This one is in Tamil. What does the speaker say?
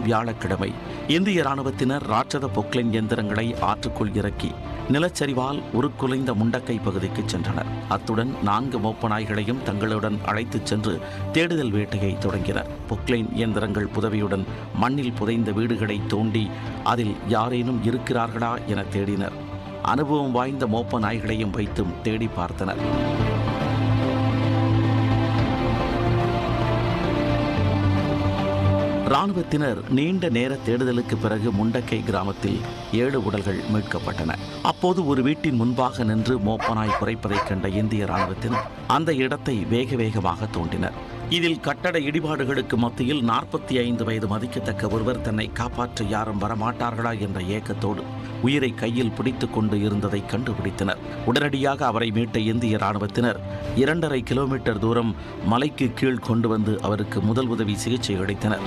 வியாழக்கிழமை இந்திய ராணுவத்தினர் ராட்சத பொக்லைன் இயந்திரங்களை ஆற்றுக்குள் இறக்கி நிலச்சரிவால் உருக்குலைந்த முண்டக்கை பகுதிக்கு சென்றனர். அத்துடன் 4 மோப்ப நாய்களையும் தங்களுடன் அழைத்துச் சென்று தேடுதல் வேட்டையை தொடங்கினர். பொக்லைன் இயந்திரங்கள் உதவியுடன் மண்ணில் புதைந்த வீடுகளை தோண்டி அதில் யாரேனும் இருக்கிறார்களா என தேடினர். அனுபவம் வாய்ந்த மோப்ப நாய்களையும் வைத்தும் தேடி பார்த்தனர். ராணுவத்தினர் நீண்ட நேர தேடுதலுக்கு பிறகு முண்டக்கை கிராமத்தில் 7 உடல்கள் மீட்கப்பட்டன. அப்போது ஒரு வீட்டின் முன்பாக நின்று மோப்பனாய் குறைப்பதைக் கண்ட இந்திய ராணுவத்தினர் அந்த இடத்தை வேக வேகமாக தோண்டினர். இதில் கட்டட இடிபாடுகளுக்கு மத்தியில் 45 வயது மதிக்கத்தக்க ஒருவர் தன்னை காப்பாற்ற யாரும் வரமாட்டார்களா என்ற ஏக்கத்தோடு உயிரை கையில் பிடித்துக் கொண்டு இருந்ததை கண்டுபிடித்தனர். உடனடியாக அவரை மீட்ட இந்திய ராணுவத்தினர் 2.5 கிலோமீட்டர் தூரம் மலைக்கு கீழ் கொண்டு வந்து அவருக்கு முதல் உதவி சிகிச்சை அளித்தனர்.